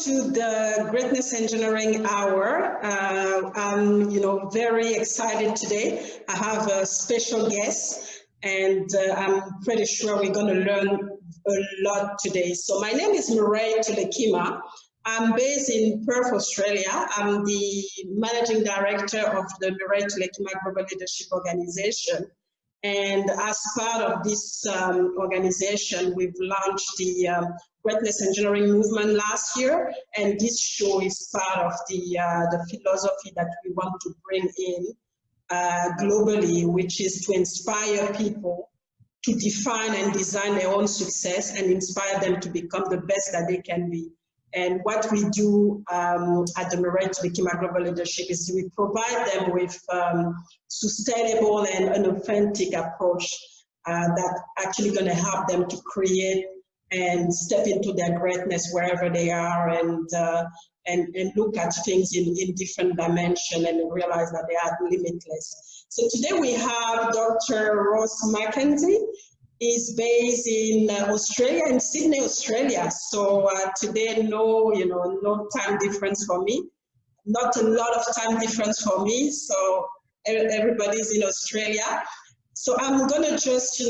to the Greatness Engineering Hour. I'm, very excited today. I have a special guest, and I'm pretty sure we're going to learn a lot today. So my name is Mireille Tulekima. I'm based in Perth, Australia. I'm the Managing Director of the Mireille Tulekima Global Leadership Organization. And as part of this organization, we've launched the Greatness Engineering Movement last year. And this show is part of the philosophy that we want to bring in globally, which is to inspire people to define and design their own success and inspire them to become the best that they can be. And what we do at the Mireille Tulekima Global Leadership is we provide them with sustainable and an authentic approach that's actually going to help them to create and step into their greatness wherever they are, and look at things in different dimensions and realize that they are limitless. So today we have Dr. Ross McKenzie. Is based in Australia, in Sydney, Australia. So today, no time difference for me. Not a lot of time difference for me. So everybody's in Australia. So I'm gonna just,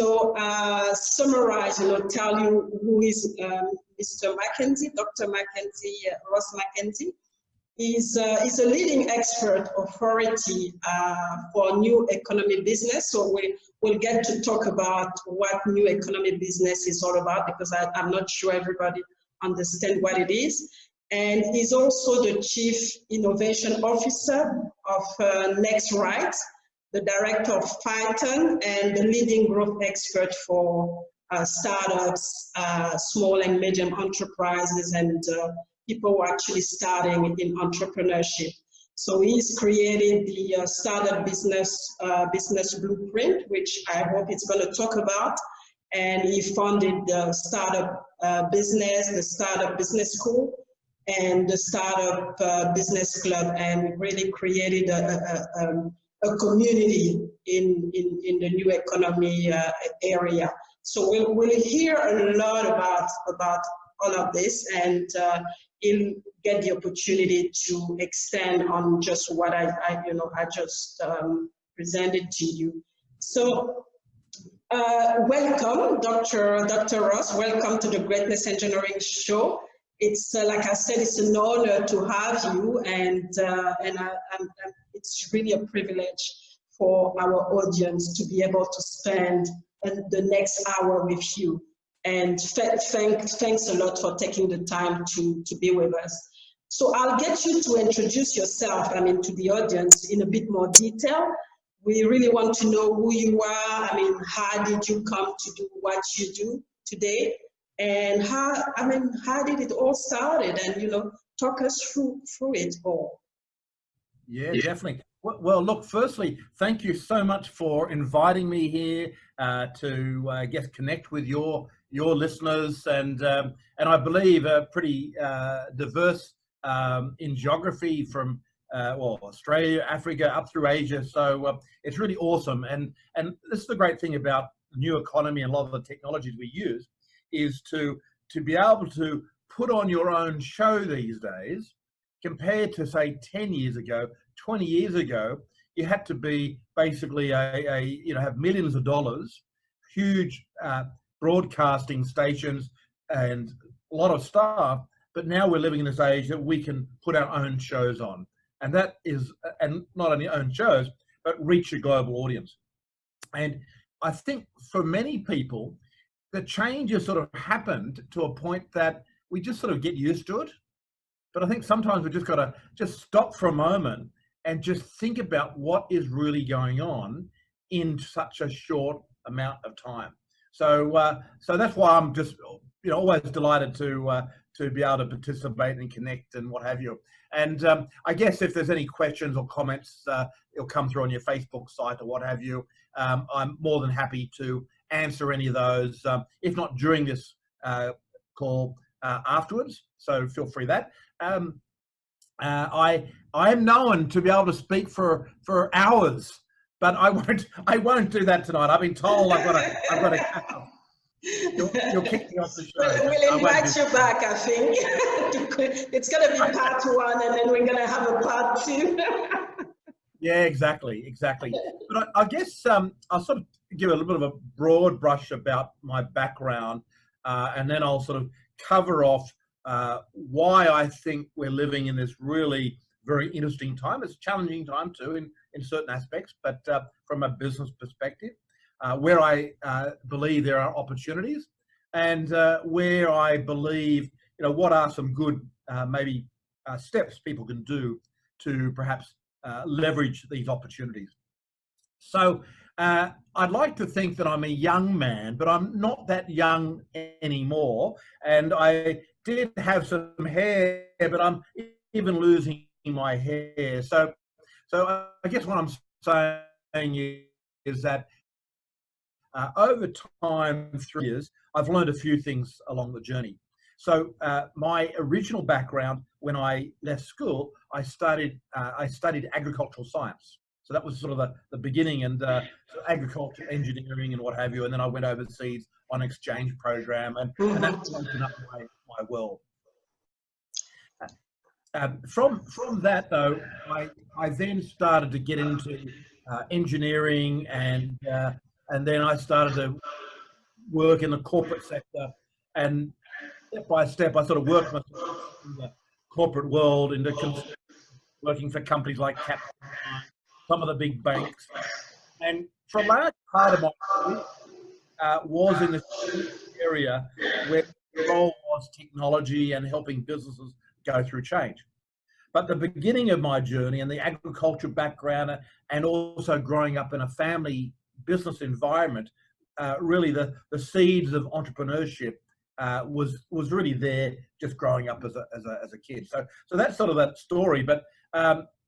summarize, tell you who is Mr. McKenzie, Dr. McKenzie, Ross McKenzie. Is a leading expert authority for new economy business. So we'll get to talk about what new economy business is all about, because I'm not sure everybody understands what it is. And he's also the Chief Innovation Officer of NextRight, the Director of Phyton, and the leading growth expert for startups, small and medium enterprises, and people who are actually starting in entrepreneurship. So he's created the startup business blueprint, which I hope it's going to talk about. And he founded the startup business, the startup business school, and the startup business club, and really created a community in the new economy area. So we'll hear a lot about all of this, and he'll get the opportunity to extend on just what I just presented to you. So welcome, Dr. Ross. Welcome to the Greatness Engineering Show. It's like I said, it's an honor to have you, and it's really a privilege for our audience to be able to spend the next hour with you. And thanks a lot for taking the time to be with us. So I'll get you to introduce yourself, to the audience in a bit more detail. We really want to know who you are. How did you come to do what you do today? And how did it all started? And, talk us through it all. Yeah, definitely. Well, look, firstly, thank you so much for inviting me here to, I guess, connect with your listeners, and I believe pretty diverse in geography from Australia, Africa, up through Asia. So it's really awesome. And this is the great thing about the new economy and a lot of the technologies we use, is to be able to put on your own show these days, compared to say 10 years ago, 20 years ago. You had to be basically have millions of dollars, huge broadcasting stations, and a lot of staff. But now we're living in this age that we can put our own shows on, and that is, and not only own shows, but reach a global audience. And I think for many people, the change has sort of happened to a point that we just sort of get used to it. But I think sometimes we just got to just stop for a moment and just think about what is really going on in such a short amount of time. So that's why I'm just always delighted to be able to participate and connect and what have you. And I guess if there's any questions or comments, it'll come through on your Facebook site or what have you. I'm more than happy to answer any of those, if not during this call, afterwards. So feel free that. I am known to be able to speak for hours, but I won't do that tonight. I've been told I've got to catch up. You'll kick me off the show. We'll invite you back, I think. It's going to be part 1, and then we're going to have a part 2. Yeah, exactly. But I guess I'll sort of give a little bit of a broad brush about my background, and then I'll sort of cover off why I think we're living in this really very interesting time. It's a challenging time too in certain aspects, but from a business perspective, where I believe there are opportunities, and where I believe, what are some good maybe steps people can do to perhaps leverage these opportunities. So I'd like to think that I'm a young man, but I'm not that young anymore. And I did have some hair, but I'm even losing my hair. So I guess what I'm saying is that over time, 3 years, I've learned a few things along the journey. So my original background, when I left school, I studied agricultural science. So that was sort of the beginning, and so agriculture, engineering, and what have you. And then I went overseas on an exchange program, and that opened up my world. From that though, I then started to get into engineering, and then I started to work in the corporate sector, and step by step I sort of worked myself in the corporate world, into working for companies like Capgemini, some of the big banks, and for a large part of my career was in this area where the role was technology and helping businesses go through change. But the beginning of my journey, and the agriculture background, and also growing up in a family business environment, really the seeds of entrepreneurship was really there just growing up as a kid. So that's sort of that story. But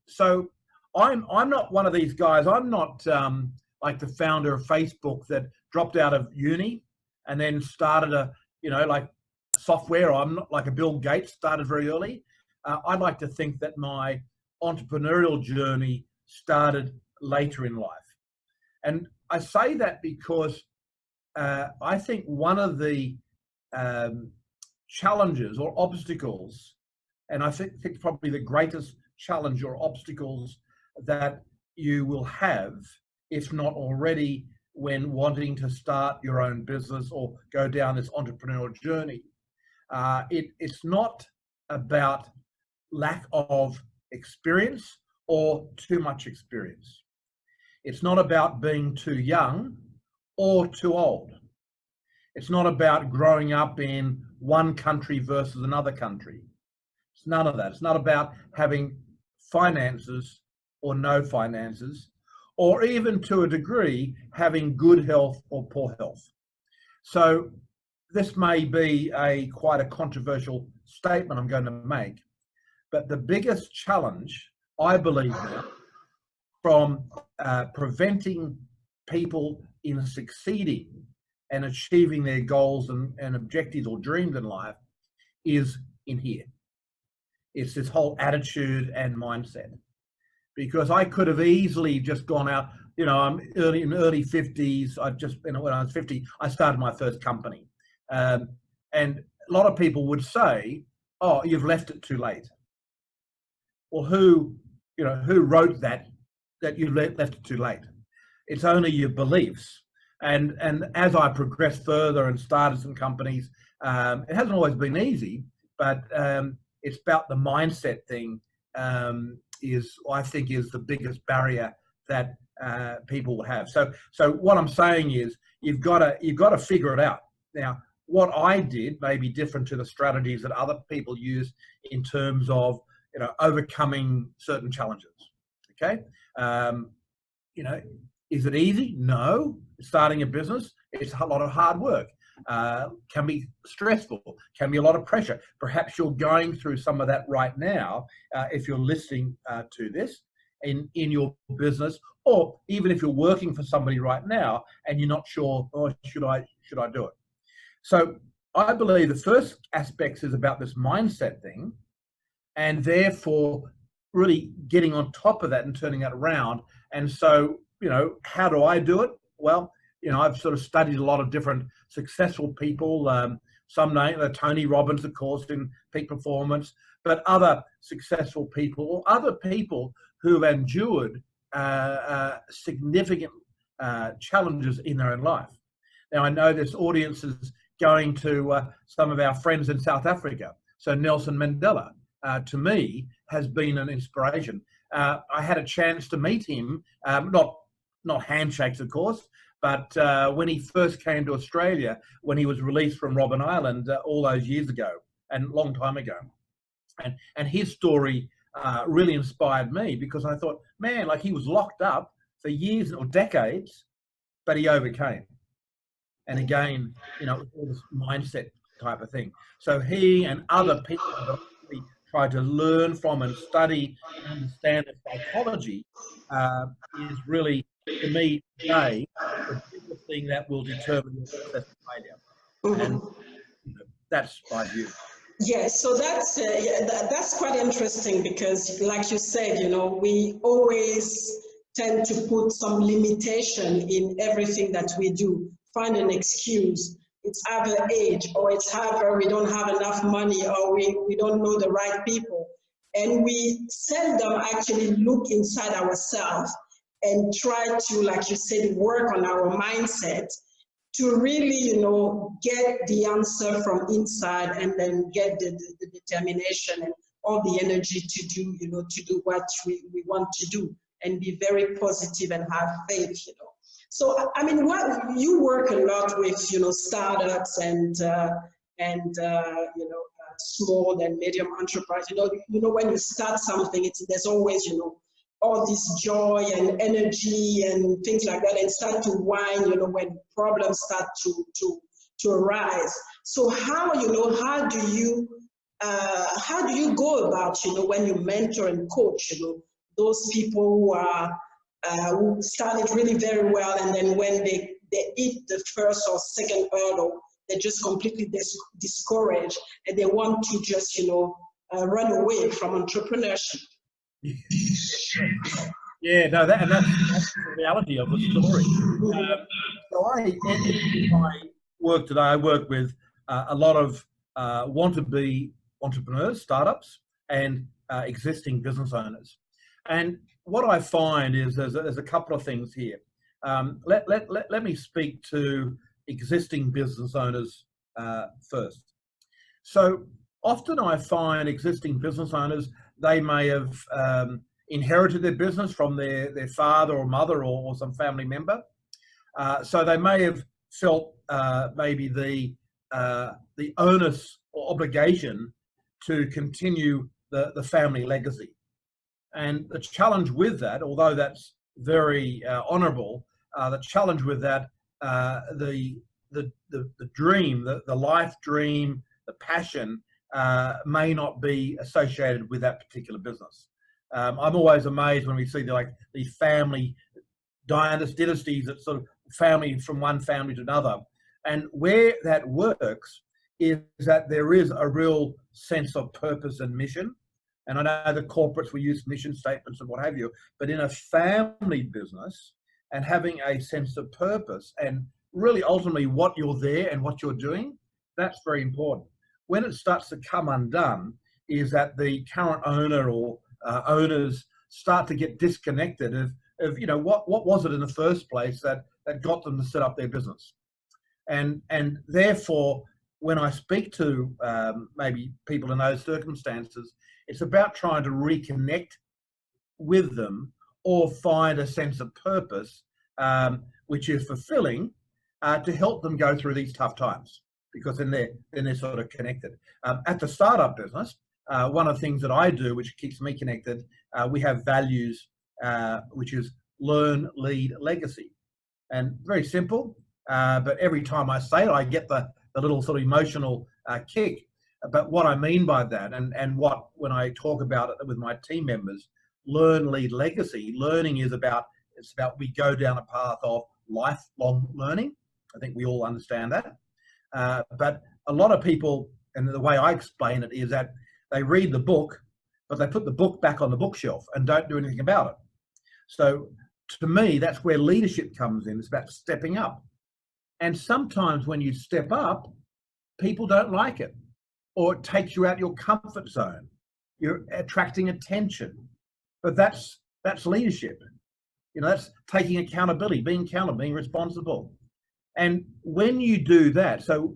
so I'm not one of these guys. I'm not like the founder of Facebook that dropped out of uni and then started like software. I'm not like a Bill Gates, started very early. I'd like to think that my entrepreneurial journey started later in life. And I say that because I think one of the challenges or obstacles, and I think probably the greatest challenge or obstacles that you will have, if not already, when wanting to start your own business or go down this entrepreneurial journey, it's not about lack of experience or too much experience. It's not about being too young or too old. It's not about growing up in one country versus another country. It's none of that. It's not about having finances or no finances, or even to a degree having good health or poor health. So this may be quite a controversial statement I'm going to make, but the biggest challenge, I believe, now, from preventing people in succeeding and achieving their goals and objectives or dreams in life is in here. It's this whole attitude and mindset. Because I could have easily just gone out, I'm in early 50s. When I was 50, I started my first company. And a lot of people would say, oh, you've left it too late. Well, who wrote that you left it too late? It's only your beliefs. And as I progressed further and started some companies, it hasn't always been easy, but it's about the mindset thing. I think is the biggest barrier that people have. So what I'm saying is you've got to figure it out. Now, what I did may be different to the strategies that other people use in terms of overcoming certain challenges. Okay, is it easy? No. Starting a business, it's a lot of hard work. Can be stressful, can be a lot of pressure. Perhaps you're going through some of that right now if you're listening to this in your business, or even if you're working for somebody right now and you're not sure, should I do it? So I believe the first aspect is about this mindset thing, and therefore really getting on top of that and turning that around. And so, how do I do it? Well, I've sort of studied a lot of different successful people. Some name Tony Robbins, of course, in peak performance, but other successful people or other people who have endured significant challenges in their own life. Now, I know this audience is going to some of our friends in South Africa. So Nelson Mandela, to me, has been an inspiration. I had a chance to meet him, not handshakes, of course, but when he first came to Australia, when he was released from Robben Island all those years ago, and a long time ago. And his story really inspired me, because I thought, man, like, he was locked up for years or decades, but he overcame. And again, all this mindset type of thing. So he and other people that really try to learn from and study and understand the psychology is really, to me today, the biggest thing that will determine your success or failure. And that's my view. Yeah, so that's quite interesting, because, like you said, we always tend to put some limitation in everything that we do. Find an excuse. It's either age, or it's either we don't have enough money, or we don't know the right people. And we seldom actually look inside ourselves and try to, like you said, work on our mindset to really, get the answer from inside, and then get the determination and all the energy to do what we want to do, and be very positive and have faith, So, I mean, you work a lot with, startups and small and medium enterprise. When you start something, there's always, all this joy and energy and things like that, and start to whine, when problems start to arise. So how do you go about, when you mentor and coach, those people who are who started really very well, and then when they hit the first or second hurdle, they're just completely discouraged, and they want to just run away from entrepreneurship. Yeah, no, that's the reality of the story. So in my work today, I work with a lot of want-to-be entrepreneurs, startups, and existing business owners. And what I find is there's a couple of things here. Let me speak to existing business owners first. So often I find existing business owners, they may have inherited their business from their father or mother or some family member. So they may have felt maybe the onus or obligation to continue the family legacy. And the challenge with that, although that's very honourable, the challenge with that, the dream, the life dream, the passion may not be associated with that particular business. I'm always amazed when we see these family dynasties, that sort of family from one family to another. And where that works is that there is a real sense of purpose and mission. And I know the corporates will use mission statements and what have you, but in a family business, and having a sense of purpose and really ultimately what you're there and what you're doing, that's very important. When it starts to come undone is that the current owner or owners start to get disconnected of what was it in the first place that got them to set up their business. And therefore, when I speak to maybe people in those circumstances, it's about trying to reconnect with them or find a sense of purpose, which is fulfilling, to help them go through these tough times, because then they're sort of connected. At the startup business, one of the things that I do, which keeps me connected, we have values, which is learn, lead, legacy. And very simple, but every time I say it, I get the little sort of emotional kick. But what I mean by that, and when I talk about it with my team members, learn, lead, legacy, learning is about we go down a path of lifelong learning. I think we all understand that. But a lot of people, and the way I explain it is that they read the book, but they put the book back on the bookshelf and don't do anything about it. So to me, that's where leadership comes in. It's about stepping up And sometimes when you step up, people don't like it, or it takes you out your comfort zone. You're attracting attention, but that's leadership. You know, that's taking accountability, being accountable, being responsible. And when you do that, so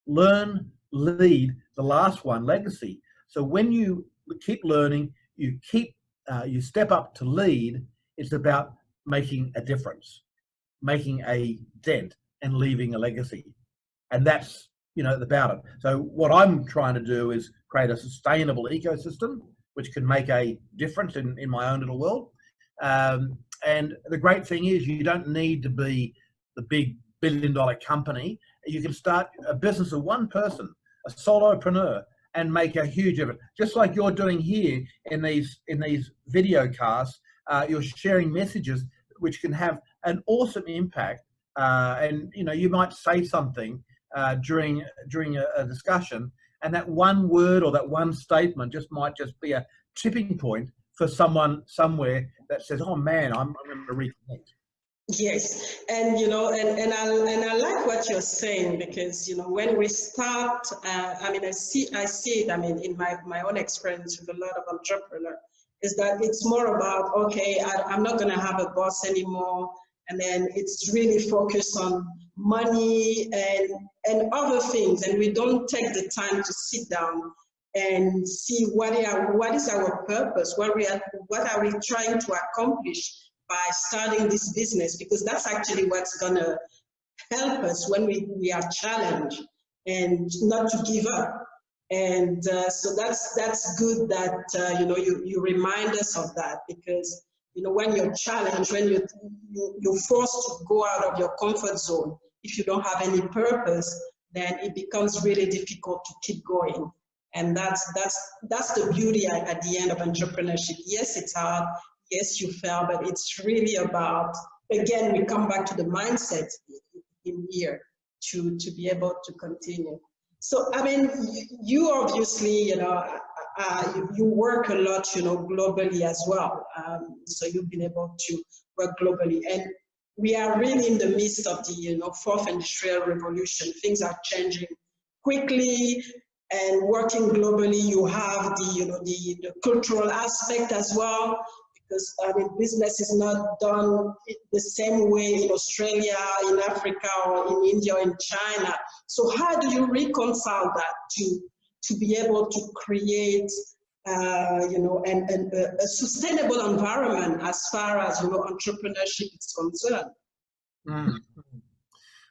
learn, lead, the last one, legacy. So when you keep learning, you step up to lead, it's about making a difference, making a dent, and leaving a legacy. And that's, you know, about it. So what I'm trying to do is create a sustainable ecosystem which can make a difference in my own little world. And the great thing is, you don't need to be the big billion-dollar company. You can start a business of one person, a solopreneur, and make a huge difference. Just like you're doing here in these video casts, you're sharing messages which can have an awesome impact. And you know, you might say something during a discussion, and that one word or that one statement might be a tipping point for someone somewhere that says, "Oh man, I'm going to reconnect." Yes, and you know, and I like what you're saying, because you know, when we start, I mean, I see it. I mean, in my own experience with a lot of entrepreneurs, is that it's more about, okay, I'm not going to have a boss anymore, and then it's really focused on money and other things, and we don't take the time to sit down and see what is our purpose, what are we trying to accomplish by starting this business, because that's actually what's going to help us when we are challenged, and not to give up. And so that's good that you know, you remind us of that, because you know, when you're challenged, when you're forced to go out of your comfort zone, if you don't have any purpose, then it becomes really difficult to keep going. And that's the beauty at the end of entrepreneurship. Yes, it's hard. Yes, you fail, but it's really about, again, we come back to the mindset in here to be able to continue. So, I mean, you obviously, you know, you work a lot, you know, globally as well. So you've been able to work globally, and we are really in the midst of the, you know, fourth industrial revolution. Things are changing quickly. And working globally, you have the, you know, the cultural aspect as well, because I mean, business is not done the same way in Australia, in Africa, or in India, or in China. So how do you reconcile that to be able to create, you know, a sustainable environment as far as, you know, entrepreneurship is concerned? Mm.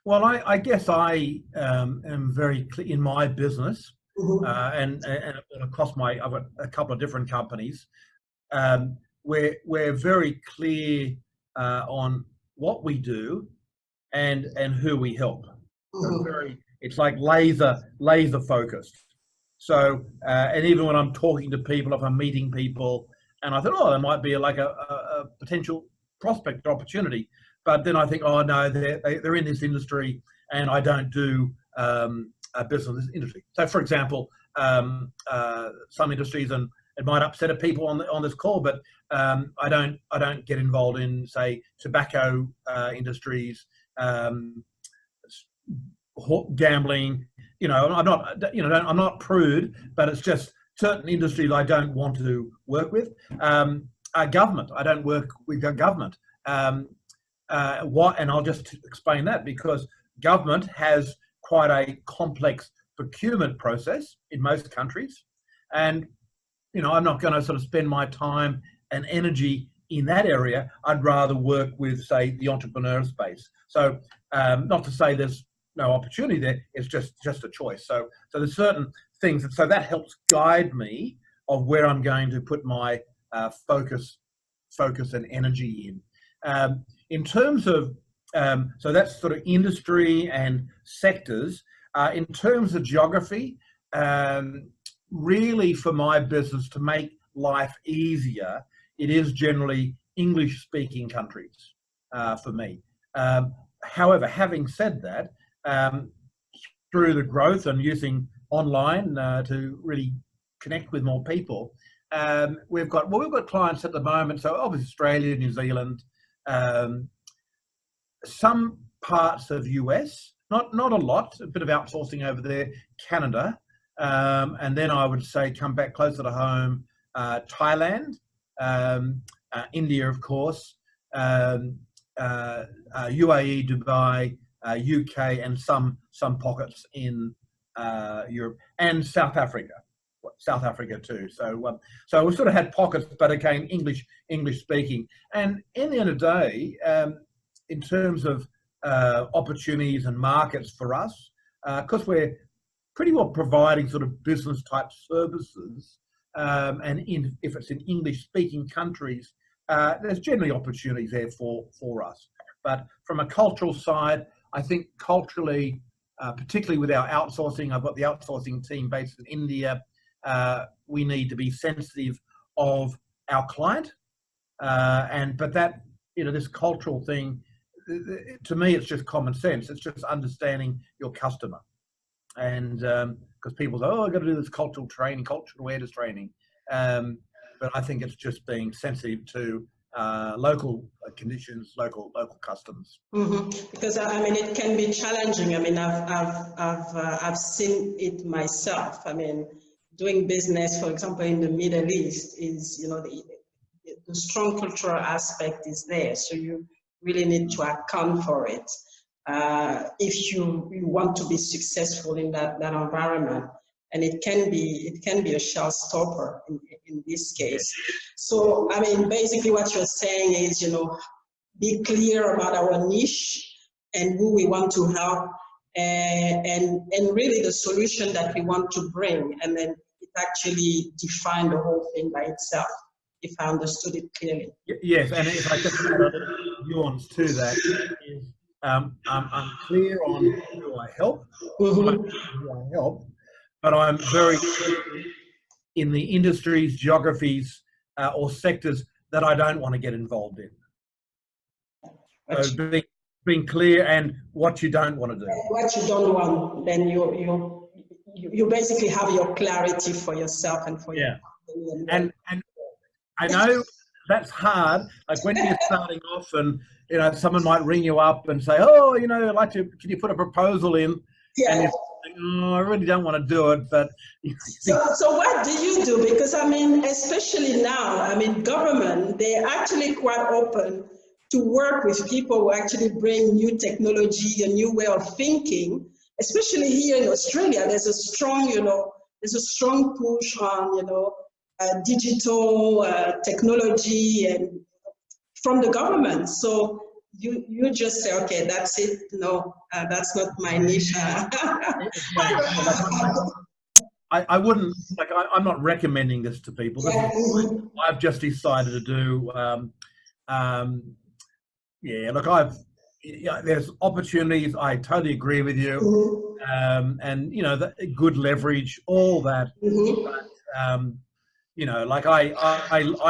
Well, I guess I am very clear in my business. And across I've got a couple of different companies. We're very clear on what we do and who we help. So it's like laser focused. So and even when I'm talking to people, if I'm meeting people, and I thought, oh, there might be like a potential prospect or opportunity, but then I think, oh no, they're in this industry, and I don't do a business industry. So, for example, some industries, and it might upset people on this call, but I don't get involved in, say, tobacco industries, gambling. You know, I'm not. You know, I'm not prude, but it's just certain industries I don't want to work with. Government, I don't work with government. And I'll just explain that, because government has quite a complex procurement process in most countries, and you know, I'm not going to sort of spend my time and energy in that area. I'd rather work with, say, the entrepreneur space. So not to say there's no opportunity there, it's just a choice. So there's certain things, so that helps guide me of where I'm going to put my focus and energy in. In terms of so that's sort of industry and sectors. In terms of geography, really for my business to make life easier, it is generally English-speaking countries for me. However, having said that, through the growth and using online to really connect with more people, we've got clients at the moment. So obviously Australia, New Zealand, some parts of US, not a lot, a bit of outsourcing over there, Canada, and then I would say come back closer to home, Thailand, India, of course, UAE, Dubai, UK, and some pockets in Europe, and South Africa too. So so we sort of had pockets, but again, English speaking. And in the end of the day, in terms of opportunities and markets for us, because we're pretty well providing sort of business type services, and if it's in English speaking countries, there's generally opportunities there for us. But from a cultural side, I think culturally, particularly with our outsourcing, I've got the outsourcing team based in India, we need to be sensitive of our client, but that, this cultural thing, to me, it's just common sense. It's just understanding your customer, and because people say, "Oh, I've got to do this cultural awareness training," but I think it's just being sensitive to local conditions, local customs. Because I mean, it can be challenging. I mean, I've seen it myself. I mean, doing business, for example, in the Middle East is, the strong cultural aspect is there. So you really need to account for it if you want to be successful in that environment. And it can be a showstopper in this case. So I mean, basically what you're saying is, be clear about our niche and who we want to help, and really the solution that we want to bring, and then it actually define the whole thing by itself, if I understood it clearly. Yes, and if I just add a little nuance to that, is I'm clear on who I help, but I'm very clear in the industries, geographies, or sectors that I don't want to get involved in. So being clear and what you don't want to do. What you don't want, then you basically have your clarity for yourself and for your company. And I know that's hard. Like when you're starting off, and someone might ring you up and say, "Oh, I'd like to. Can you put a proposal in?" Yeah. And you're like, "Oh, I really don't want to do it." But so what do you do? Because I mean, especially now, I mean, government, they're actually quite open to work with people who actually bring new technology, a new way of thinking. Especially here in Australia, there's a strong push on digital technology and from the government. So you just say, okay, that's it. No, that's not my niche. I wouldn't, I'm not recommending this to people. I've just decided to do. There's opportunities. I totally agree with you, and the good leverage, all that. But, I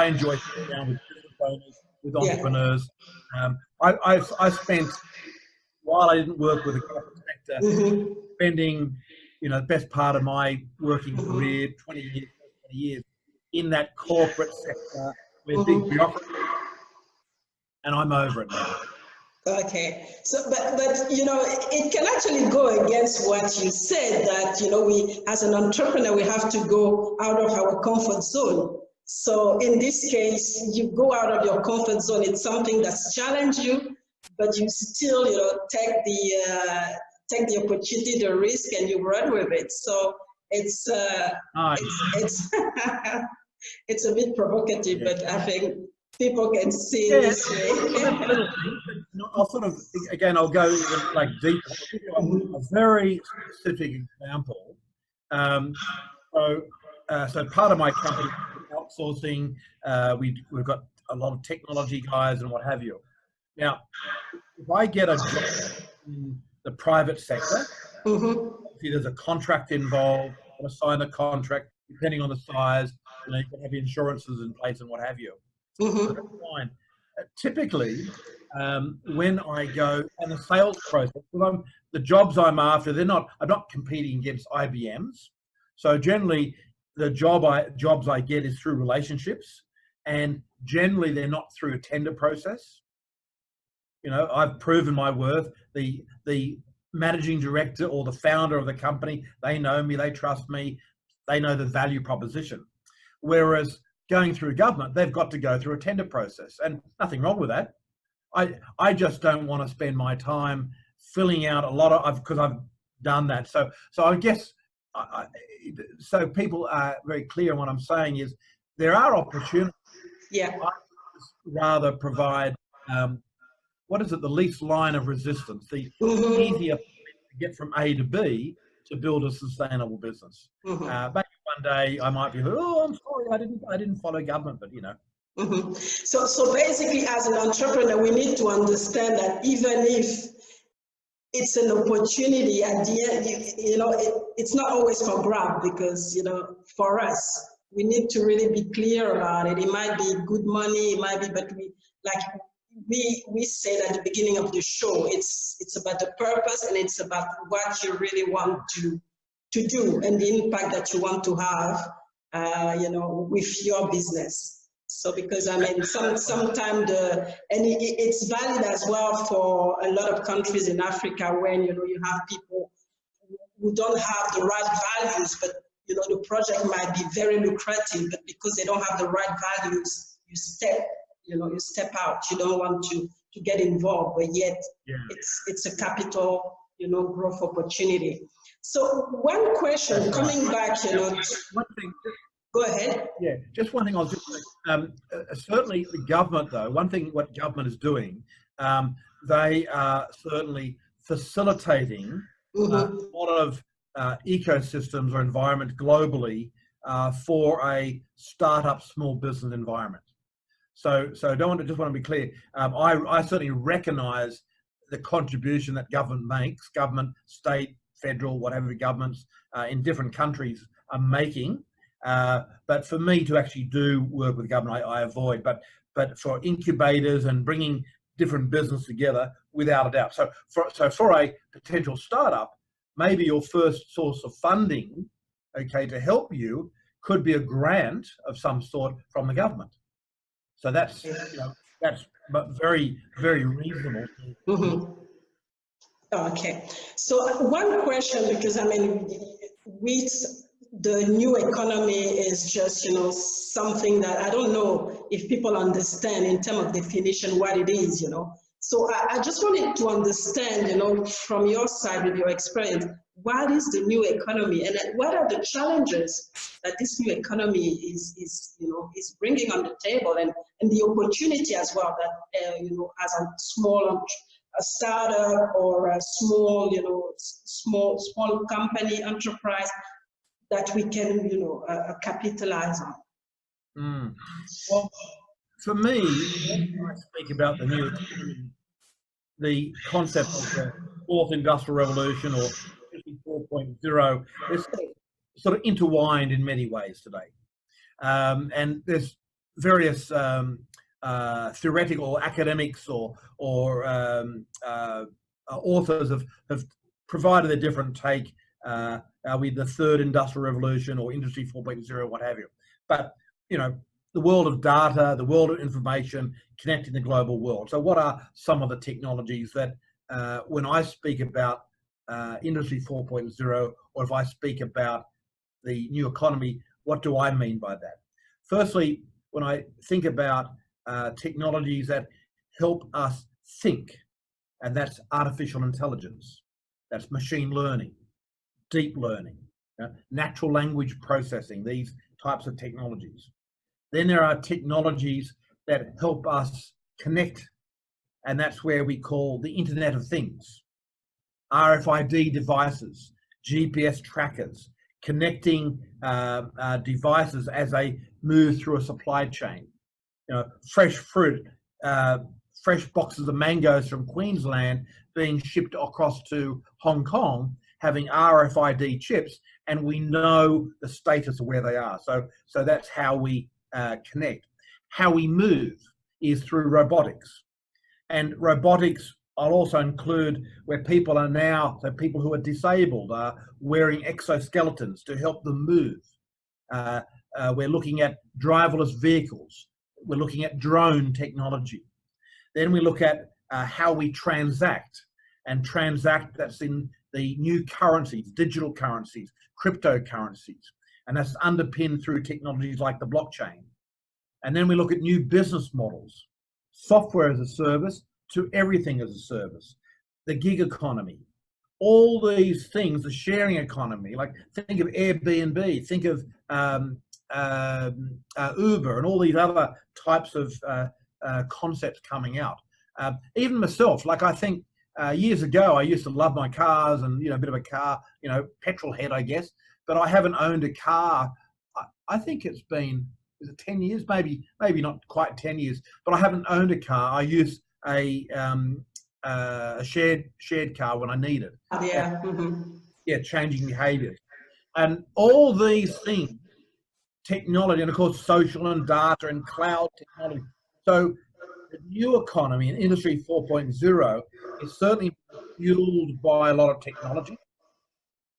enjoy sitting down with business owners, with entrepreneurs. I spent, while I didn't work with the corporate sector, spending the best part of my working career, 20 years, in that corporate sector with big bureaucracy, and I'm over it now. Okay, so but it can actually go against what you said, that we as an entrepreneur we have to go out of our comfort zone. So in this case, you go out of your comfort zone. It's something that's challenged you, but you still take the opportunity, the risk, and you run with it. So it's it's a bit provocative, but I think people can see it this way. I'll I'll go deep. I'll give you a very specific example. So part of my company, outsourcing, we've got a lot of technology guys and what have you. Now, if I get a job in the private sector, obviously there's a contract involved, I've got to sign a contract, depending on the size, you can have insurances in place and what have you. So that's fine. Typically, when I go in the sales process, the jobs I'm after, I'm not competing against IBMs. So generally, the jobs I get is through relationships, and generally they're not through a tender process. I've proven my worth. The managing director or the founder of the company, they know me, they trust me, they know the value proposition. Whereas going through government, they've got to go through a tender process, and nothing wrong with that. I just don't want to spend my time filling out a lot of, because I've done that. So I guess, so people are very clear on what I'm saying is there are opportunities. Yeah. I rather provide, what is it, the least line of resistance, the easier to get from A to B to build a sustainable business. Maybe one day I might be, oh, I'm sorry, I didn't follow government, but you know. So basically, as an entrepreneur, we need to understand that even if it's an opportunity at the end, you know, it's not always for grab, because, you know, for us, we need to really be clear about it. It might be good money, it might be, but we said at the beginning of the show, it's about the purpose, and it's about what you really want to do and the impact that you want to have, you know, with your business. So because I mean, sometimes it's valid as well for a lot of countries in Africa, when, you know, you have people who don't have the right values, but, you know, the project might be very lucrative, but because they don't have the right values, you step out. You don't want to get involved, but yet it's a capital, you know, growth opportunity. So one question, coming back, you know, one thing. Go ahead. Yeah, just one thing I'll just certainly the government, though, one thing what government is doing, they are certainly facilitating a lot of ecosystems or environment globally for a startup small business environment. So just want to be clear. I certainly recognise the contribution that government makes, government, state, federal, whatever governments in different countries are making. But for me to actually do work with government, I avoid. But for incubators and bringing different business together, without a doubt. So for a potential startup, maybe your first source of funding, okay, to help you could be a grant of some sort from the government. So that's, you know, that's very, very reasonable. Okay. So one question, because I mean, with the new economy is just, you know, something that I don't know if people understand in terms of definition what it is, you know. So I just wanted to understand, you know, from your side with your experience, what is the new economy, and what are the challenges that this new economy is you know, is bringing on the table, and the opportunity as well that, you know, as a startup or a small, you know, small company, enterprise, that we can, you know, capitalize on. Well, for me, when I speak about the new economy, the concept of the fourth industrial revolution or 4.0 is sort of intertwined in many ways today. And there's various theoretical academics or authors have provided a different take. Are we the third industrial revolution or industry 4.0, what have you? But, you know, the world of data, the world of information, connecting the global world. So what are some of the technologies that when I speak about industry 4.0, or if I speak about the new economy, what do I mean by that? Firstly, when I think about technologies that help us think, and that's artificial intelligence, that's machine learning, deep learning, natural language processing, these types of technologies. Then there are technologies that help us connect, and that's where we call the Internet of Things. RFID devices, GPS trackers, connecting devices as they move through a supply chain. You know, fresh fruit, fresh boxes of mangoes from Queensland being shipped across to Hong Kong, having RFID chips, and we know the status of where they are. So that's how we connect. How we move is through robotics. And robotics, I'll also include where people are now, so people who are disabled are wearing exoskeletons to help them move. We're looking at driverless vehicles. We're looking at drone technology. Then we look at how we transact. and transact. That's in the new currencies, digital currencies, cryptocurrencies, and that's underpinned through technologies like the blockchain. And then we look at new business models, software as a service to everything as a service, the gig economy, all these things, the sharing economy, like think of Airbnb, think of Uber and all these other types of concepts coming out. Even myself, like I think years ago, I used to love my cars and, a bit of a car, petrol head, I guess, but I haven't owned a car. I think it's been, is it 10 years? Maybe not quite 10 years, but I haven't owned a car. I use a shared car when I need it. Yeah. Yeah, changing behaviours. And all these things, technology, and of course social and data and cloud technology. So the new economy and Industry 4.0 is certainly fueled by a lot of technology.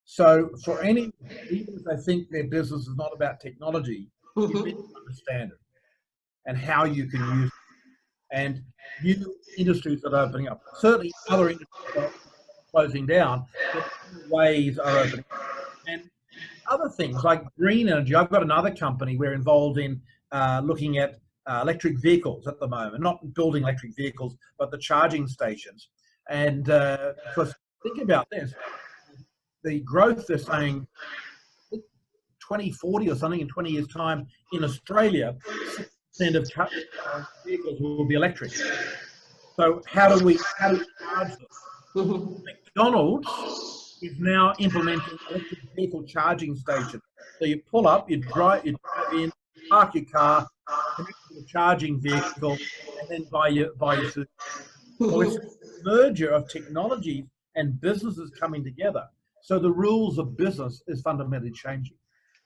So for any, even if they think their business is not about technology, you need to understand it and how you can use it. And new industries that are opening up. Certainly other industries are closing down, but new ways are opening up. And other things like green energy. I've got another company we're involved in looking at electric vehicles at the moment, not building electric vehicles, but the charging stations. And because think about this, the growth they're saying 2040 or something in 20 years time in Australia, 6% of vehicles will be electric. So how do we charge them? McDonald's is now implementing electric vehicle charging stations. So you pull up, you drive in, park your car, connect to the charging vehicle, and then buy your food. So it's a merger of technology and businesses coming together. So the rules of business is fundamentally changing.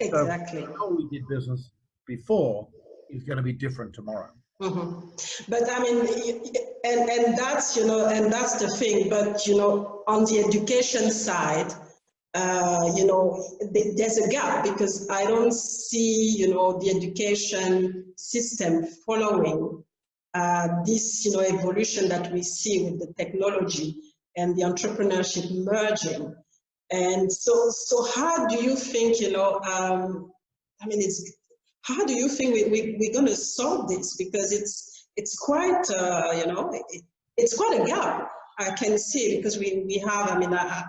Exactly. So how we did business before is going to be different tomorrow. But I mean, and that's, and that's the thing, but, on the education side, there's a gap because I don't see, the education system following this, evolution that we see with the technology and the entrepreneurship merging. And so how do you think, how do you think we're going to solve this? Because it's quite, it's quite a gap. I can see because we have, I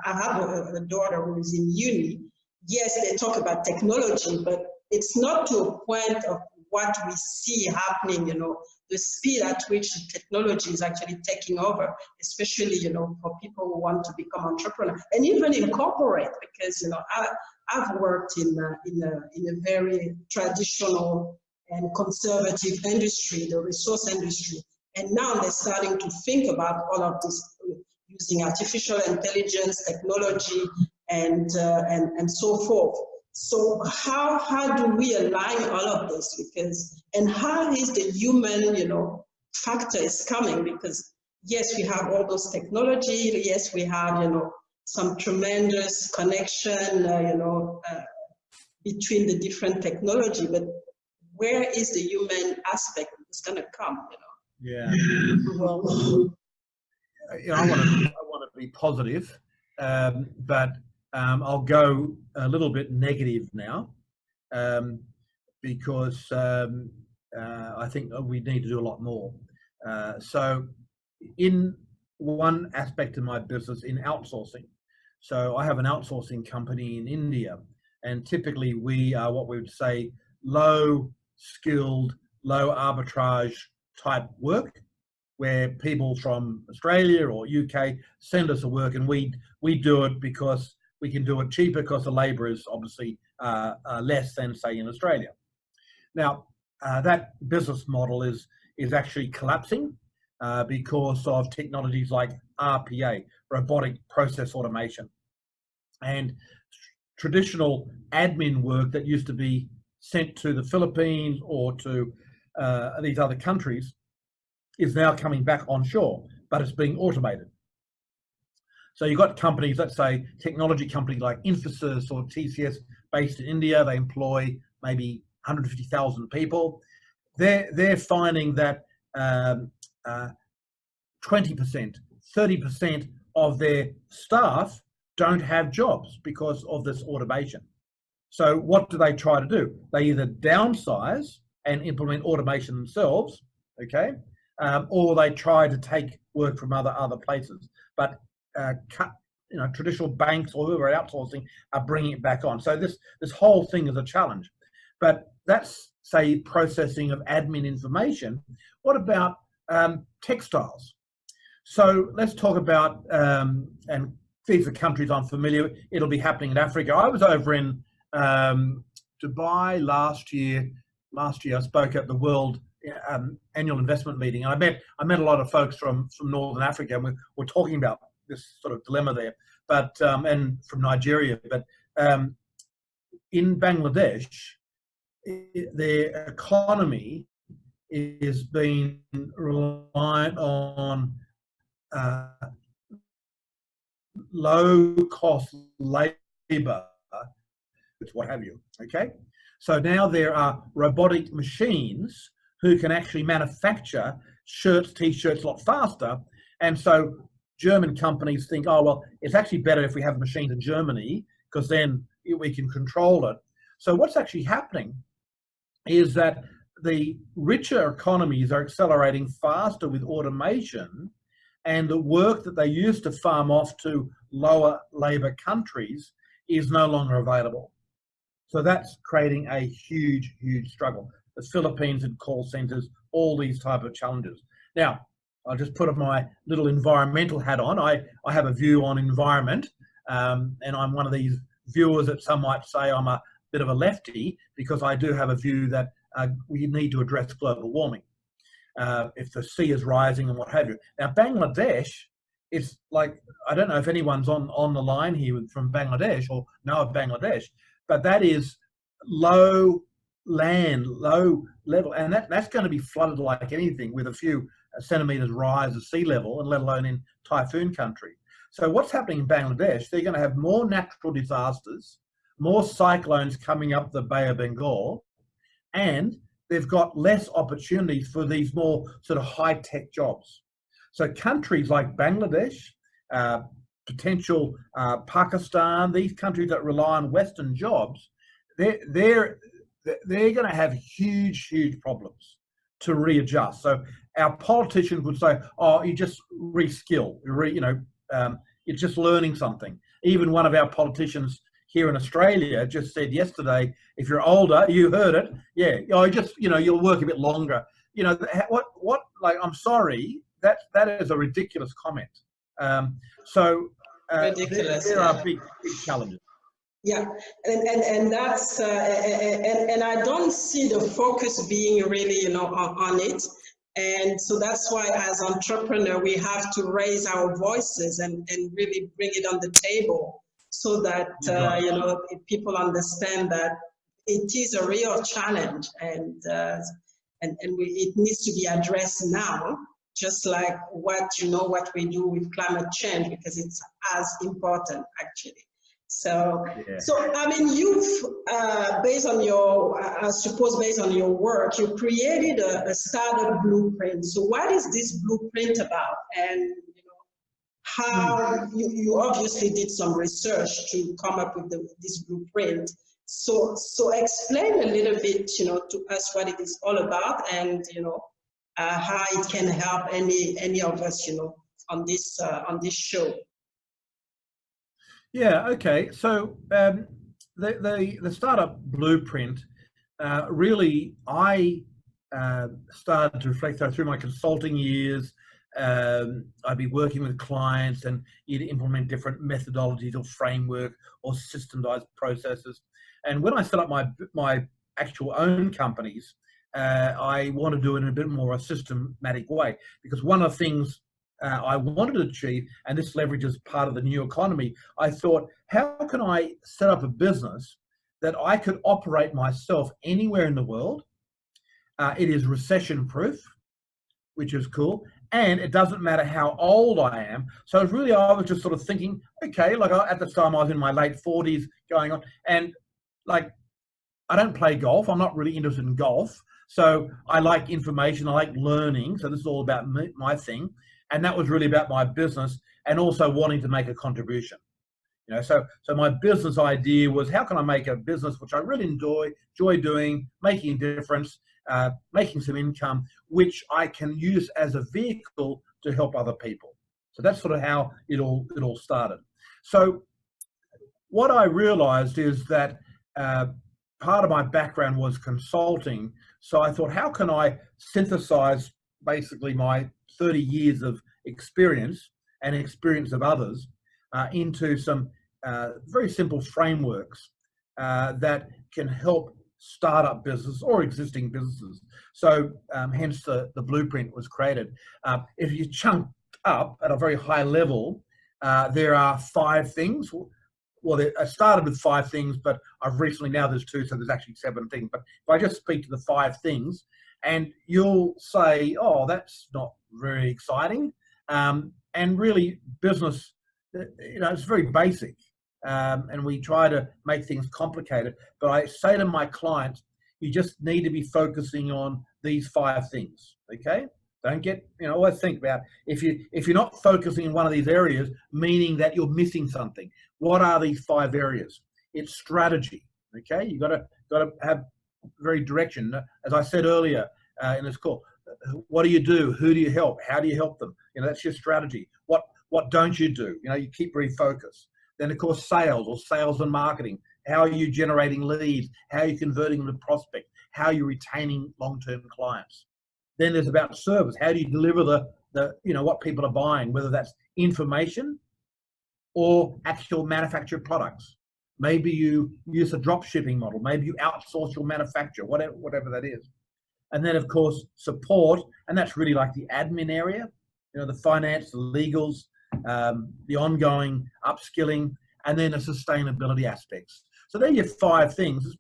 have a daughter who is in uni. Yes, they talk about technology, but it's not to a point of what we see happening, the speed at which technology is actually taking over, especially, for people who want to become entrepreneurs and even incorporate, because, I've worked in a very traditional and conservative industry, the resource industry, and now they're starting to think about all of this using artificial intelligence, technology, and so forth. So how do we align all of this? Because, and how is the human, factor is coming? Because yes, we have all those technology. Yes, we have, some tremendous connection, between the different technology. But where is the human aspect that's going to come? Yeah. Well, I want to be positive, but I'll go a little bit negative now, because I think we need to do a lot more. So in one aspect of my business, in outsourcing, so I have an outsourcing company in India, and typically we are what we would say low skilled, low arbitrage type work, where people from Australia or UK send us a work, and we do it because we can do it cheaper because the labour is obviously less than, say, in Australia. Now, that business model is actually collapsing because of technologies like RPA, robotic process automation, and traditional admin work that used to be sent to the Philippines or to these other countries is now coming back onshore, but it's being automated. So you've got companies, let's say technology companies like Infosys or TCS based in India, they employ maybe 150,000 people. They're finding that 20%, 30% of their staff don't have jobs because of this automation. So what do they try to do? They either downsize and implement automation themselves, okay, or they try to take work from other places. But traditional banks or whoever are outsourcing are bringing it back on. So this whole thing is a challenge. But that's, say, processing of admin information. What about textiles? So let's talk about, and these are countries I'm familiar with. It'll be happening in Africa. I was over in Dubai last year. I spoke at the World Annual Investment Meeting. And I met a lot of folks from Northern Africa, and we're talking about this sort of dilemma there, but and from Nigeria. But in Bangladesh, their economy is being reliant on low-cost labour, what have you, okay? So now there are robotic machines who can actually manufacture shirts, T-shirts a lot faster. And so German companies think, oh, well, it's actually better if we have machines in Germany because then we can control it. So what's actually happening is that the richer economies are accelerating faster with automation, and the work that they used to farm off to lower labour countries is no longer available. So that's creating a huge, huge struggle. The Philippines and call centres, all these type of challenges. Now, I'll just put my little environmental hat on. I have a view on environment, and I'm one of these viewers that some might say I'm a bit of a lefty, because I do have a view that we need to address global warming if the sea is rising and what have you. Now, Bangladesh is like, I don't know if anyone's on the line here from Bangladesh or know of Bangladesh, but that is low land, low level, and that's going to be flooded like anything with a few centimetres rise of sea level, and let alone in typhoon country. So what's happening in Bangladesh, they're going to have more natural disasters, more cyclones coming up the Bay of Bengal, and they've got less opportunities for these more sort of high-tech jobs. So countries like Bangladesh, potential Pakistan, these countries that rely on Western jobs, they're going to have huge, huge problems to readjust. So our politicians would say, "Oh, you just reskill, you're just learning something." Even one of our politicians here in Australia just said yesterday, "If you're older, you heard it, yeah, you'll work a bit longer." What? Like, I'm sorry, that is a ridiculous comment. Ridiculous. There are big challenges. Yeah, and that's and I don't see the focus being really on it, and so that's why as entrepreneur we have to raise our voices and really bring it on the table, so that people understand that it is a real challenge, and it needs to be addressed now, just like what we do with climate change, because it's as important actually. So I mean, you've based on your, I suppose based on your work, you created a startup blueprint. So what is this blueprint about? And how you obviously did some research to come up with this blueprint. So explain a little bit, to us what it is all about, and how it can help any of us, on this show. Yeah. Okay. So the startup blueprint, really, I started to reflect through my consulting years. I'd be working with clients, and you'd implement different methodologies or framework or systematized processes. And when I set up my actual own companies, I want to do it in a bit more a systematic way, because one of the things I wanted to achieve, and this leverages part of the new economy, I thought, how can I set up a business that I could operate myself anywhere in the world? It is recession proof, which is cool, and it doesn't matter how old I am. So it's really, I was just sort of thinking, okay, like at the time I was in my late 40s going on, and like, I don't play golf. I'm not really interested in golf, So I like information, I like learning. So this is all about my thing. And that was really about my business and also wanting to make a contribution. You know, so my business idea was, how can I make a business which I really enjoy doing, making a difference, making some income, which I can use as a vehicle to help other people. So that's sort of how it all started. So what I realized is that part of my background was consulting. So I thought, how can I synthesize basically my 30 years of experience and experience of others into some very simple frameworks that can help startup business or existing businesses. So hence the blueprint was created. If you chunk up at a very high level, there are 5 things. Well, I started with 5 things, but I've recently, now there's 2, so there's actually 7 things. But if I just speak to the 5 things, and you'll say, oh, that's not very exciting. And really, business, you know, it's very basic. And we try to make things complicated. But I say to my clients, you just need to be focusing on these 5 things, okay? Don't get, you know, always think about, if you're not focusing in one of these areas, meaning that you're missing something. What are these 5 areas? It's strategy, okay? You've got to have very direction. As I said earlier in this call, what do you do? Who do you help? How do you help them? You know, that's your strategy. What don't you do? You know, you keep refocused. Then, of course, sales or sales and marketing. How are you generating leads? How are you converting them to prospect? How are you retaining long-term clients? Then there's about service. How do you deliver the you know, what people are buying, whether that's information or actual manufactured products. Maybe you use a drop shipping model. Maybe you outsource your manufacture, whatever that is. And then, of course, support, and that's really like the admin area, you know, the finance, the legals, the ongoing upskilling, and then the sustainability aspects. So they're your 5 things.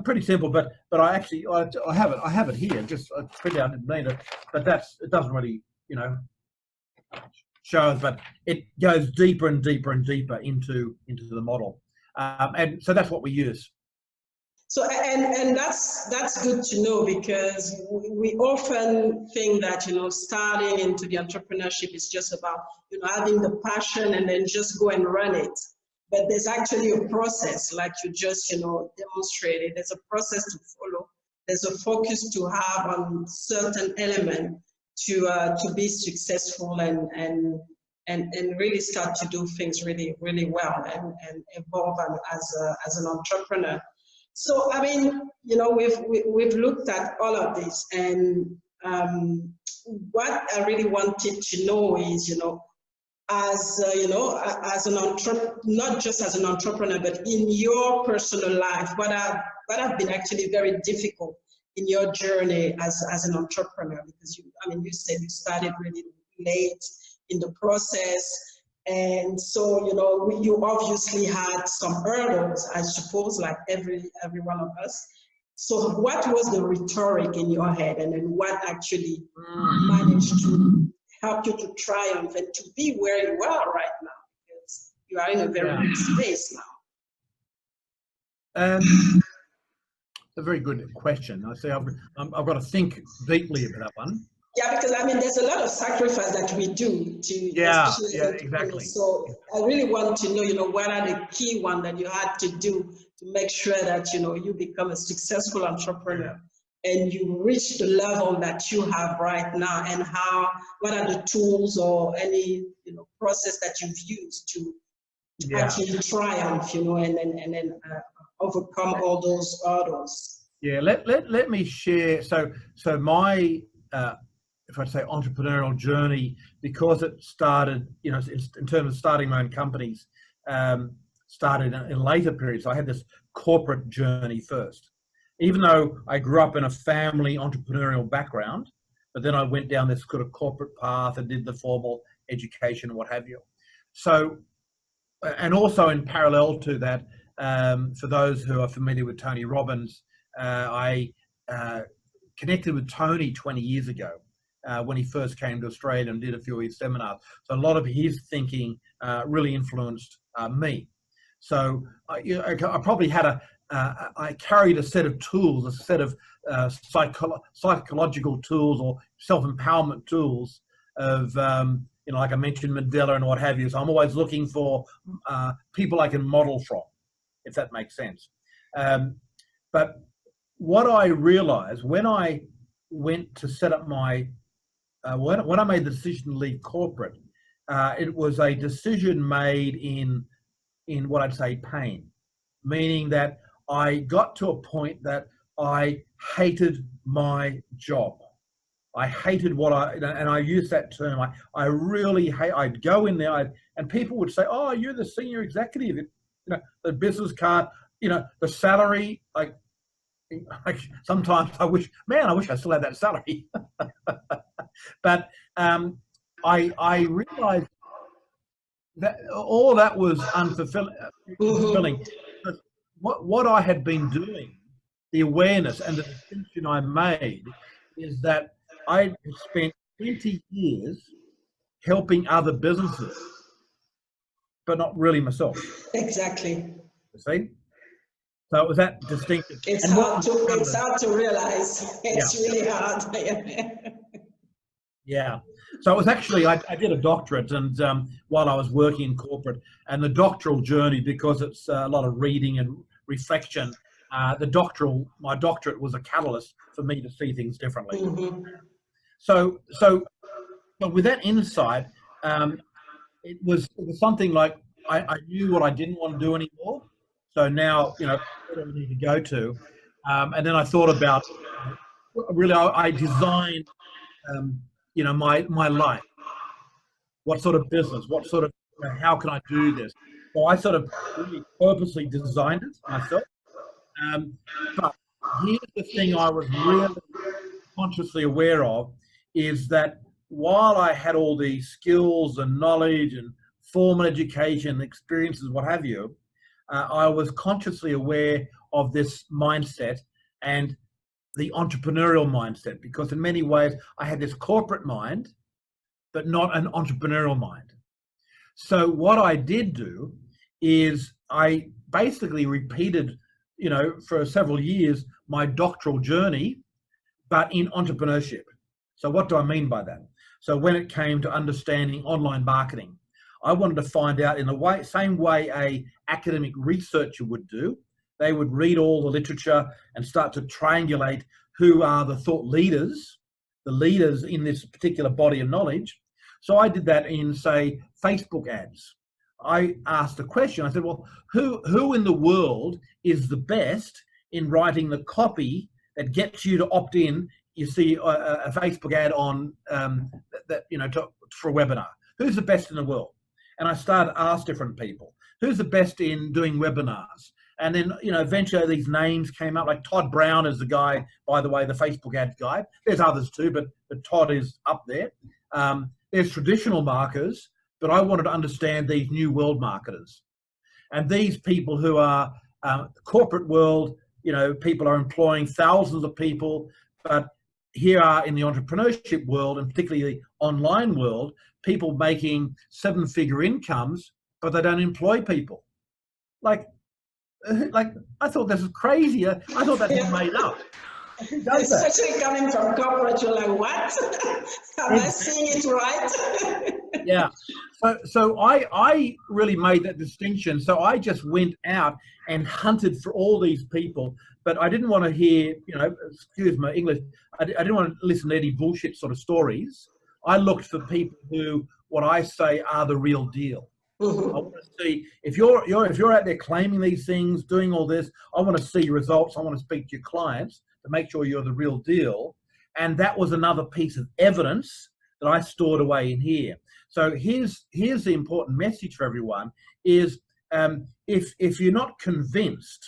Pretty simple, but I actually I have it here. Just I printed out, didn't mean it, but it doesn't really, you know, show us, but it goes deeper and deeper and deeper into the model, and so that's what we use. So and that's good to know, because we often think that, you know, starting into the entrepreneurship is just about, you know, having the passion and then just go and run it. But there's actually a process, like you just, you know, demonstrated. There's a process to follow. There's a focus to have on certain element to be successful and really start to do things really, really well and evolve as an entrepreneur. So, I mean, you know, we've looked at all of this, and what I really wanted to know is, you know, as you know, as an entrepreneur, not just as an entrepreneur, but in your personal life, what have been actually very difficult in your journey as an entrepreneur? Because you said you started really late in the process. And so, you know, you obviously had some hurdles, I suppose, like every one of us. So what was the rhetoric in your head, and then what actually managed to help you to triumph and to be where you are right now? Because you are in a very good space now. A very good question. I say I've got to think deeply about that one. Yeah, because I mean, there's a lot of sacrifice that we do to exactly. So I really want to know, you know, what are the key ones that you had to do to make sure that, you know, you become a successful entrepreneur and you reach the level that you have right now, and what are the tools or any, you know, process that you've used to actually triumph, you know, and then overcome all those hurdles. Yeah, let me share. So my if I say entrepreneurial journey, because it started, you know, in terms of starting my own companies, started in later periods. So I had this corporate journey first, even though I grew up in a family entrepreneurial background, but then I went down this sort of corporate path and did the formal education and what have you. So, and also in parallel to that, for those who are familiar with Tony Robbins, I connected with Tony 20 years ago. When he first came to Australia and did a few of his seminars. So a lot of his thinking really influenced me. So I probably had I carried a set of tools, a set of psychological tools or self-empowerment tools of, like I mentioned, Mandela and what have you. So I'm always looking for people I can model from, if that makes sense. But what I realized when I went to set up my, when I made the decision to leave corporate, it was a decision made in what I'd say pain, meaning that I got to a point that I hated my job. I hated what and I use that term. I really hate. I'd go in there, and people would say, "Oh, you're the senior executive." The business card, the salary. Like sometimes I wish I still had that salary. But I realized that all that was unfulfilling. What I had been doing, the awareness and the distinction I made is that I spent 20 years helping other businesses, but not really myself. Exactly. You see? So it was that distinction. It's hard to realize. It's really hard. Yeah. So it was actually, I did a doctorate, and while I was working in corporate, and the doctoral journey, because it's a lot of reading and reflection, my doctorate was a catalyst for me to see things differently. Mm-hmm. So with that insight, it was something like I knew what I didn't want to do anymore. So now, where do I need to go to? And then I thought about, really, I designed, my life. What sort of business? What sort of, how can I do this? So I sort of really purposely designed it myself. But here's the thing I was really consciously aware of, is that while I had all these skills and knowledge and formal education, experiences, what have you, I was consciously aware of this mindset and the entrepreneurial mindset, because in many ways I had this corporate mind, but not an entrepreneurial mind. So what I did do is I basically repeated, for several years, my doctoral journey, but in entrepreneurship. So what do I mean by that? So when it came to understanding online marketing, I wanted to find out in the same way a academic researcher would do. They would read all the literature and start to triangulate who are the thought leaders, the leaders in this particular body of knowledge. So I did that in, say, Facebook ads. I asked a question. I said, well, who in the world is the best in writing the copy that gets you to opt in? You see a Facebook ad on for a webinar. Who's the best in the world? And I started to ask different people, who's the best in doing webinars? And then, eventually these names came up, like Todd Brown is the guy, by the way, the Facebook ad guy. There's others too, but Todd is up there. There's traditional marketers, but I wanted to understand these new world marketers. And these people who are corporate world, people are employing thousands of people, but here are in the entrepreneurship world, and particularly the online world, people making 7-figure incomes, but they don't employ people. Like I thought this was crazy. I thought that was made up. Especially coming from corporate, you're like, what? Am I seeing it right? Yeah. So I really made that distinction. So I just went out and hunted for all these people, but I didn't want to hear, excuse my English, I didn't want to listen to any bullshit sort of stories. I looked for people who, what I say, are the real deal. Mm-hmm. I want to see if you're out there claiming these things, doing all this. I want to see your results. I want to speak to your clients to make sure you're the real deal. And that was another piece of evidence that I stored away in here. So here's the important message for everyone: is if you're not convinced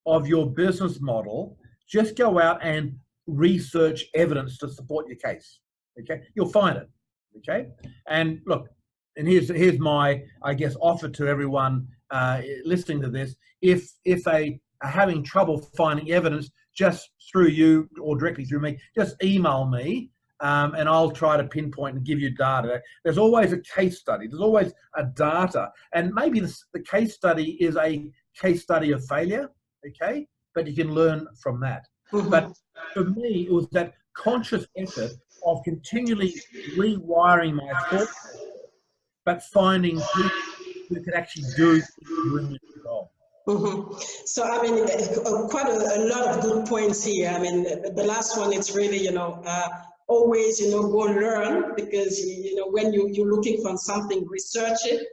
of your business model, just go out and research evidence to support your case. Okay, you'll find it. Okay, and look. And here's my, I guess, offer to everyone listening to this. If they are having trouble finding evidence just through you or directly through me, just email me and I'll try to pinpoint and give you data. There's always a case study. There's always a data. And maybe the case study is a case study of failure, okay? But you can learn from that. But for me, it was that conscious effort of continually rewiring my thoughts, but finding people who could actually do the job. So, I mean, quite a lot of good points here. I mean, the last one, it's really, always, go learn, because, when you're looking for something, research it,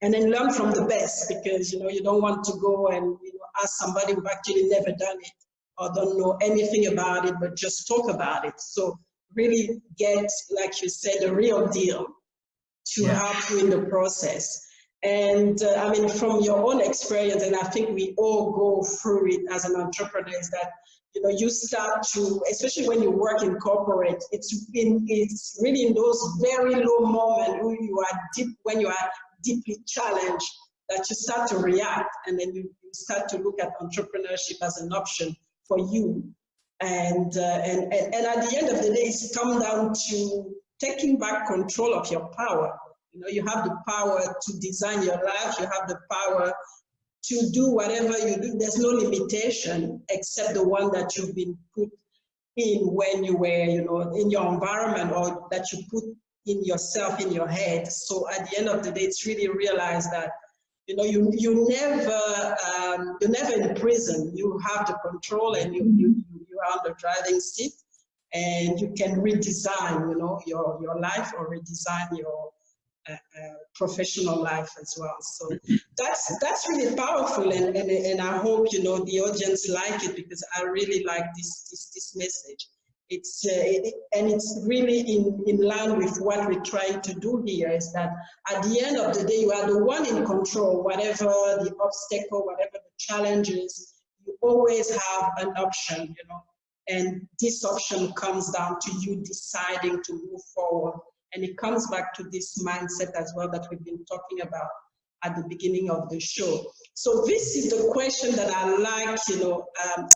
and then learn from the best, because, you don't want to go and ask somebody who actually never done it or don't know anything about it, but just talk about it. So really get, like you said, the real deal to help you in the process. And I mean, from your own experience, and I think we all go through it as an entrepreneur, is that, you start to, especially when you work in corporate, it's really in those very low moments when you are deeply challenged, that you start to react, and then you start to look at entrepreneurship as an option for you. And at the end of the day, it's come down to taking back control of your power. You have the power to design your life. You have the power to do whatever you do. There's no limitation except the one that you've been put in when you were, in your environment, or that you put in yourself, in your head. So at the end of the day, it's really realize that, you're never in prison. You have the control, and you are on the driving seat, and you can redesign, your life, or redesign your professional life as well. So that's really powerful, and I hope the audience like it, because I really like this message. It's really in line with what we're trying to do here, is that at the end of the day, you are the one in control. Whatever the obstacle, whatever the challenges, you always have an option, and this option comes down to you deciding to move forward. And it comes back to this mindset as well that we've been talking about at the beginning of the show. So this is the question that I like,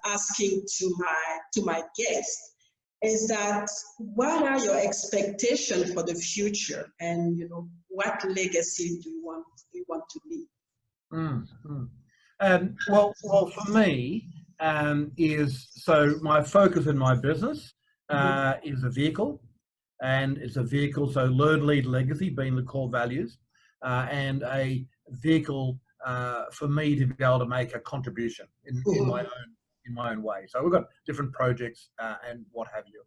asking to my guests, is that what are your expectations for the future, and what legacy do you want to leave? Well, for me, so my focus in my business is a vehicle. And it's a vehicle, so learn, lead, legacy being the core values, and a vehicle for me to be able to make a contribution in my own way. So we've got different projects and what have you.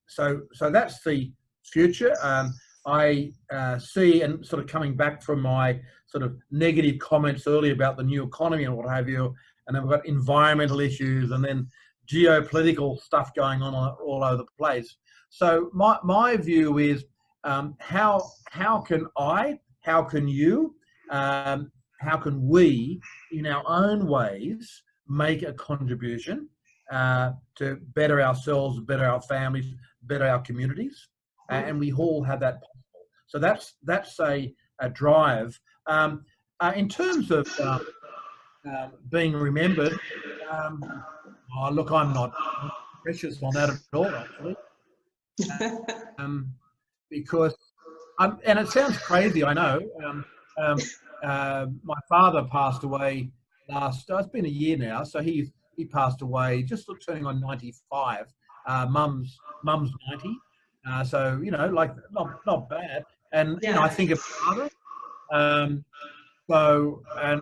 So that's the future. I see, and sort of coming back from my sort of negative comments earlier about the new economy and what have you, and then we've got environmental issues, and then geopolitical stuff going on all over the place. So my view is, how can you, how can we, in our own ways, make a contribution to better ourselves, better our families, better our communities, and we all have that possible. So that's a drive. In terms of being remembered, look, I'm not precious on that at all, actually. Because and it sounds crazy, I know. My father passed away it's been a year now, so he passed away just turning on 95. Mum's 90, so like not bad. And I think of father. So and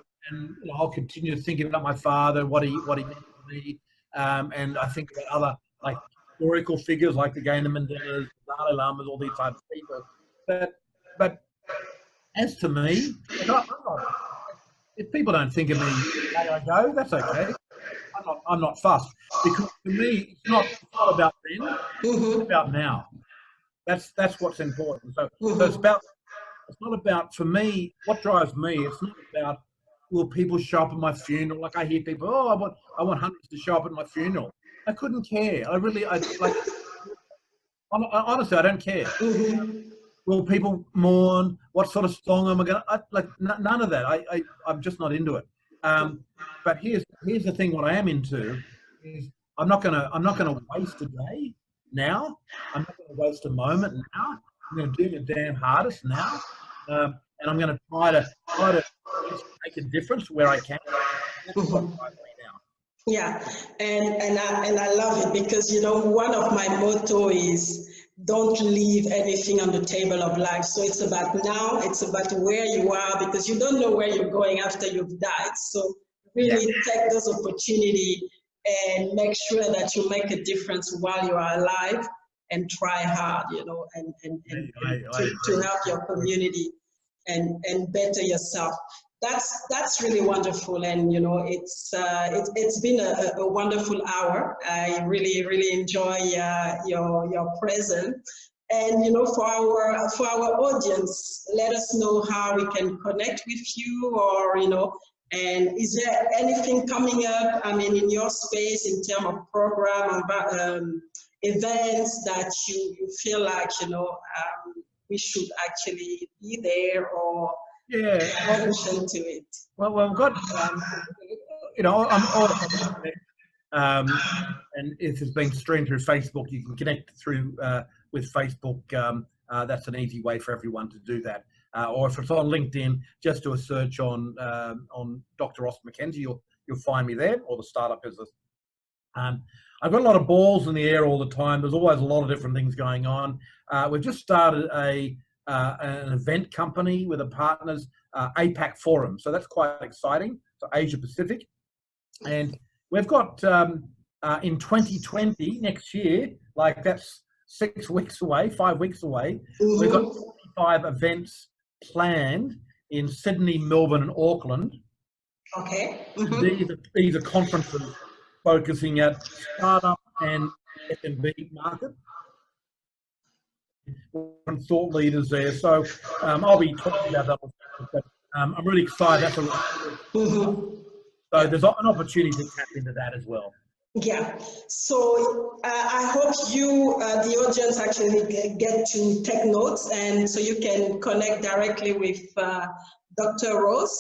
I'll continue to think about my father, what he meant to me, and I think about other like historical figures like the Gaynor Mandelas, Dalai Lamas, all these types of people. But as to me, if people don't think of me how I go, that's okay. I'm not fussed, because to me it's not about then, it's about now. That's what's important. So it's not about, for me, what drives me, it's not about, will people show up at my funeral? Like I hear people, I want hundreds to show up at my funeral. I couldn't care. Honestly, I don't care. Will people mourn? What sort of song am I going to, none of that. I'm just not into it. But here's the thing, what I am into is I'm not going to waste a day now. I'm not going to waste a moment now. I'm going to do the damn hardest now, and I'm going to try to make a difference where I can. That's what I'm right now. Yeah, and I love it because, you know, one of my motto is don't leave anything on the table of life. So it's about now, it's about where you are, because you don't know where you're going after you've died. So really take those opportunity and make sure that you make a difference while you are alive, and try hard, you know, and to help your community and better yourself. That's really wonderful, and you know, it's been a wonderful hour. I really enjoy your presence, and you know, for our audience, let us know how we can connect with you, or you know, and is there anything coming up? I mean, in your space, in terms of program, events that you feel like, you know, we should actually be there, or attention to it. Well, we've got, you know, I'm all and if it's being streamed through Facebook, you can connect through with Facebook. That's an easy way for everyone to do that. Or if it's on LinkedIn, just do a search on Dr. Ross McKenzie. You'll find me there, or the Startup Business. I've got a lot of balls in the air all the time. There's always a lot of different things going on. We've just started an event company with a partners, APAC Forum. So that's quite exciting. So Asia Pacific. And we've got in 2020, next year, like that's 6 weeks away, 5 weeks away, we've got 25 events planned in Sydney, Melbourne, and Auckland. Okay. These are conferences focusing at startup and SMB market. And thought leaders there, so I'll be talking about that. But I'm really excited. So there's an opportunity to tap into that as well. Yeah. So I hope you, the audience, actually get to take notes, and so you can connect directly with Dr. Ross,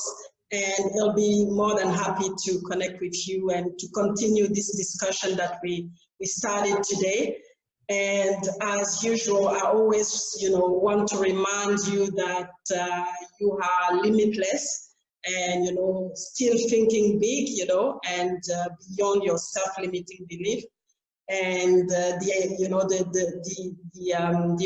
and he'll be more than happy to connect with you and to continue this discussion that we started today. And as usual, I always, you know, want to remind you that you are limitless, and, you know, still thinking big, you know, and beyond your self-limiting belief. And the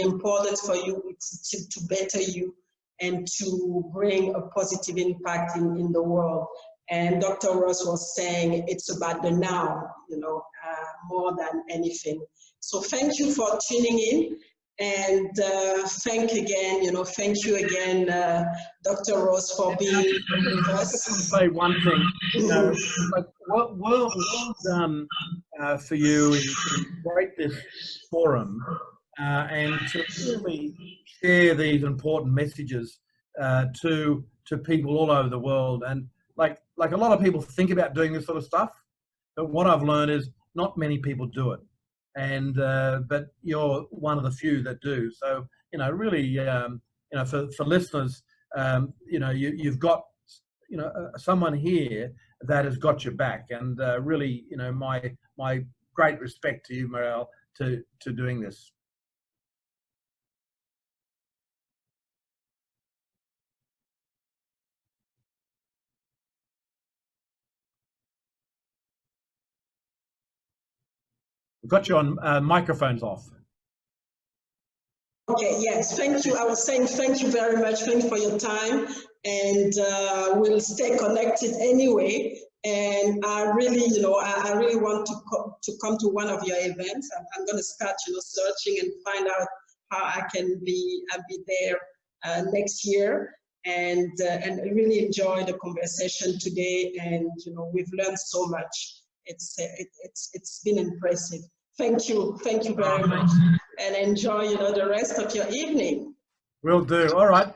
importance for you is to better you and to bring a positive impact in the world. And Dr. Ross was saying it's about the now, you know, more than anything. So thank you for tuning in, and thank you again, Dr. Ross, for being with us. I just want to say one thing. You know, like, well done for you to create this forum and to really share these important messages to people all over the world. And like a lot of people think about doing this sort of stuff, but what I've learned is not many people do it. And but you're one of the few that do. So, you know, really, you know, for listeners, you know, you've got, you know, someone here that has got your back, and really, you know, my great respect to you, Morel, to doing this. We've got you on microphones off. Okay, yes, thank you. I was saying thank you very much. Thanks for your time, and we'll stay connected anyway. And I really, you know, I really want to come to one of your events. I'm going to start, you know, searching and find out how I can be there next year. And really enjoy the conversation today. And you know, we've learned so much. It's been impressive. Thank you very much, and enjoy, you know, the rest of your evening. Will do. All right.